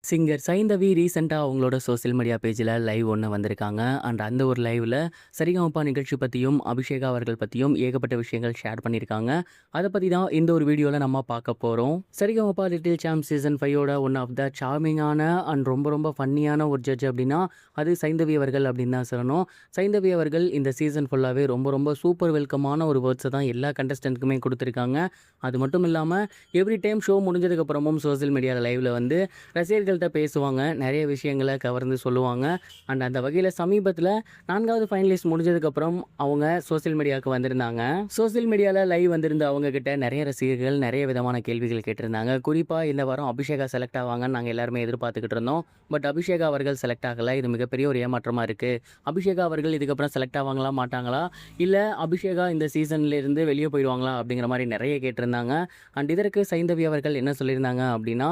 Singer Saindhavi ரீசெண்டா அவங்களோட social media பேஜ்ல லைவ் ஒண்ணு வந்திருக்காங்க. அந்த ஒரு லைவ்ல சரிகமப நிகழ்ச்சி பத்தியும், அபிஷேகா அவர்கள் பத்தியும் ஏகப்பட்ட விஷயங்கள் ஷேர் பண்ணியிருக்காங்க. அத பத்தி தான் இந்த ஒரு வீடியோல நம்ம பார்க்க போறோம். சரிகமப லிட்டில் சாம்ப் சீசன் 5யோட ஒன் ஆஃப் த சார்மிங்கான ரொம்ப ரொம்ப ஃபன்னியான ஒரு ஜட்ஜ் அப்படின்னா, அது சைந்தவி அவர்கள் அப்படின்னு தான் சொல்லணும். சைந்தவி அவர்கள் இந்த சீசன் ஃபுல்லாவே ரொம்ப ரொம்ப சூப்பர் வெல்கமான ஒரு வேர்ட்ஸ தான் எல்லா கண்டஸ்டன்ட்க்குமே குடுத்துருக்காங்க. அது மட்டும் இல்லாம எவ்ரி டைம் ஷோ முடிஞ்சதுக்கு அப்புறமும் சோசியல் மீடியால லைவ்ல வந்து ரசிகர்கள்ட்ட பேசுவாங்க. நிறைய விஷயங்கள கவர்ந்து சொல்லுவாங்க. அந்த வகையில சமீபத்தில 4வது ஃபைனலிஸ்ட் முடிஞ்சதுக்கப்புறம் அவங்க சோசியல் மீடியாவுக்கு வந்திருந்தாங்க. சோசியல் மீடியால லைவ் வந்திருந்த அவங்க கிட்ட நிறைய ரசிகர்கள் நிறைய விதமான கேள்விகள் கேட்டிருந்தாங்க. குறிப்பா இந்த வாரம் அபிஷேகா செலக்ட் ஆவாங்கன்னு நாங்க எல்லாருமே எதிர்பார்த்துக்கிட்டு இருந்தோம். பட் அபிஷேகா அவர்கள் செலக்ட் ஆகல. இது மிகப்பெரிய ஒரு ஏமாற்றமா இருக்கு. அபிஷேகா அவர்கள் இதுக்கப்புறம் செலக்ட் ஆவாங்களா? மாட்டாங்களா? இல்ல அபிஷேகா இந்த சீசன்ல இருந்து வெளிய போயிருவாங்களா? அப்படிங்கிற மாரி நிறைய கேட்டிருந்தாங்க. இதற்கு சைந்தவி அவர்கள் என்ன சொல்லியிருந்தாங்க அப்படின்னா,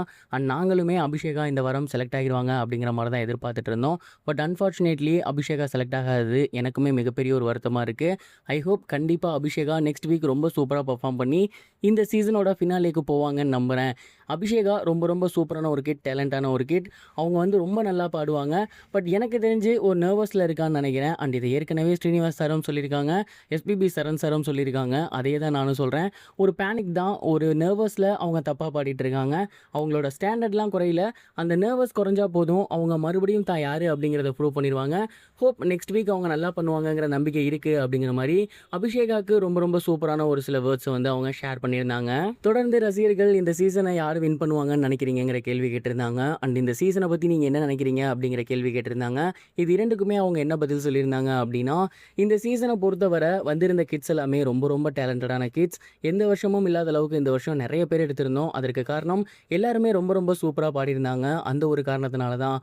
நாங்களுமே அபிஷேகா இந்த வாரம் செலக்ட் ஆகிருவாங்க அப்படிங்கிற மாரி தான் எதிர்பார்த்துட்டு இருந்தோம். பட் அன்ஃபார்ச்சுனேட்லி அபிஷேகா செலக்ட் ஆகாதது எனக்குமே மிகப்பெரிய ஒரு வருத்தமா இருக்கு. ஐ ஹோப் கண்டிப்பா அபிஷேகா நெக்ஸ்ட் வீக் ரொம்ப சூப்பரா பெர்ஃபார்ம் பண்ணி இந்த சீசனோட ஃபினாலேக்கு போவாங்கன்னு நம்புறேன். அபிஷேகா ரொம்ப ரொம்ப சூப்பரான ஒரு கிட், டேலண்டான ஒரு கிட். அவங்க வந்து ரொம்ப நல்லா பாடுவாங்க. பட் எனக்கு தெரிஞ்சு ஒரு நர்வஸ்ல இருக்கான்னு நினைக்கிறேன். இதை ஏற்கனவே ஸ்ரீனிவாஸ் சாரும் சொல்லியிருக்காங்க. எஸ்பிபி சரண் சாரும் சொல்லியிருக்காங்க. அதே தான் நானும் சொல்றேன். ஒரு பேனிக் தான். ஒரு நர்வஸ்ல அவங்க தப்பா பாடிட்டு இருக்காங்க. அவங்களோட ஸ்டாண்டர்ட்லாம் குறையல. அந்த நர்வஸ் குறைஞ்சா போதும். அவங்க மறுபடியும் தான் யாரு அப்படிங்கிறத ப்ரூவ் பண்ணிருவாங்க. ஹோப் நெக்ஸ்ட் வீக் அவங்க நல்லா பண்ணுவாங்கங்கிற நம்பிக்கை இருக்கு அப்படிங்கிற மாதிரி அபிஷேகாவுக்கு ரொம்ப ரொம்ப சூப்பரான ஒரு சில வேர்ட்ஸ் வந்து அவங்க ஷேர் பண்ணியிருந்தாங்க. தொடர்ந்து ரசிகர்கள் இந்த சீசனை யார் வின் பண்ணுவாங்கன்னு நினைக்கிறீங்கிற கேள்வி கேட்டிருந்தாங்க. இந்த சீசனை பத்தி நீங்க என்ன நினைக்கிறீங்க அப்படிங்கிற கேள்வி கேட்டிருந்தாங்க. இது இரண்டுக்குமே அவங்க என்ன பதில் சொல்லியிருந்தாங்க அப்படின்னா, இந்த சீசனை பொறுத்தவரை வந்திருந்த கிட்ஸ் எல்லாமே ரொம்ப ரொம்ப டேலண்டடான கிட்ஸ். எந்த வருஷமும் இல்லாத அளவுக்கு இந்த வருஷம் நிறைய பேர் எடுத்திருந்தோம். அதற்கு காரணம் எல்லாருமே ரொம்ப ரொம்ப சூப்பரா பாடியிருந்தாங்க. அந்த ஒரு காரணத்தினால தான்.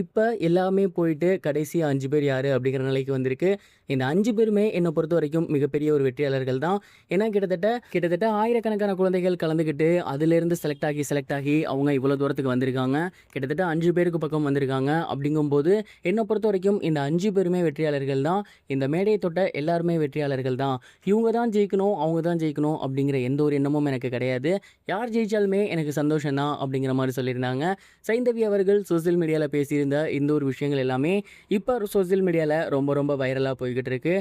இப்போ எல்லாமே போயிட்டு கடைசி 5 பேர் யாரு அப்படிங்கிற நிலைக்கு வந்திருக்கு. இந்த 5 பேருமே என்னை பொறுத்த வரைக்கும் மிகப்பெரிய ஒரு வெற்றியாளர்கள் தான். ஏன்னா கிட்டத்தட்ட ஆயிரக்கணக்கான குழந்தைகள் கலந்துக்கிட்டு அதிலிருந்து செலக்ட் ஆகி அவங்க இவ்வளோ தூரத்துக்கு வந்திருக்காங்க. கிட்டத்தட்ட 5 பேருக்கு பக்கம் வந்திருக்காங்க. அப்படிங்கும்போது என்னை பொறுத்த வரைக்கும் இந்த 5 பேருமே வெற்றியாளர்கள் தான். இந்த மேடையை தொட்ட எல்லாருமே வெற்றியாளர்கள் தான். இவங்க தான் ஜெயிக்கணும், அவங்க தான் ஜெயிக்கணும் அப்படிங்கிற எந்த ஒரு எண்ணமும் எனக்கு கிடையாது. யார் ஜெயிச்சாலுமே எனக்கு சந்தோஷம் தான் அப்படிங்கிற மாதிரி சொல்லியிருந்தாங்க. சைந்தவி அவர்கள் சோசியல் மீடியாவில் பேசியிருந்த இந்த ஒரு விஷயங்கள் எல்லாமே இப்போ சோசியல் மீடியாவில் ரொம்ப ரொம்ப வைரலாக போய்கிட்டு இருக்கு.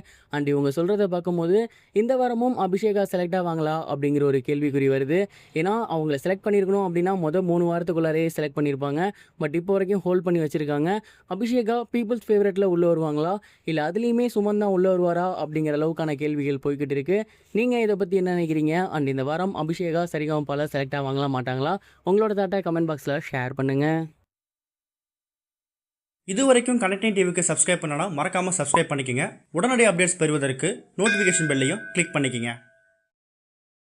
இவங்க சொல்கிறத பார்க்கும்போது இந்த வாரமும் அபிஷேகா செலக்ட் ஆவாங்களா அப்படிங்கிற ஒரு கேள்விக்குறி வருது. ஏன்னா அவங்கள செலக்ட் பண்ணியிருக்கணும் அப்படின்னா 3 வாரத்துக்குள்ளாரே செலக்ட் பண்ணியிருப்பாங்க. பட் இப்போ வரைக்கும் ஹோல்ட் பண்ணி வச்சுருக்காங்க. அபிஷேகா பீப்புள்ஸ் ஃபேவரட்டில் உள்ளே வருவாங்களா? இல்லை அதுலேயுமே சுமன் தான் உள்ளே வருவாரா? அப்படிங்கிற அளவுக்கான கேள்விகள் போய்கிட்டு இருக்கு. நீங்கள் இதை பற்றி என்ன நினைக்கிறீங்க? இந்த வாரம் அபிஷேகா சரிகமபால செலக்ட் ஆவாங்களா மாட்டாங்களா? உங்களோட தாட்டை கமெண்ட் பாக்ஸில் ஷேர் பண்ணுங்க. இதுவரைக்கும் கனெக்டிங் டிவிக்கு சப்ஸ்கிரைப் பண்ணனா மறக்காம சப்ஸ்கிரைப் பண்ணிக்கங்க. உடனடி அப்டேட்ஸ் பெறுவதற்கு நோட்டிஃபிகேஷன் பெல்லையும் கிளிக் பண்ணிக்கங்க.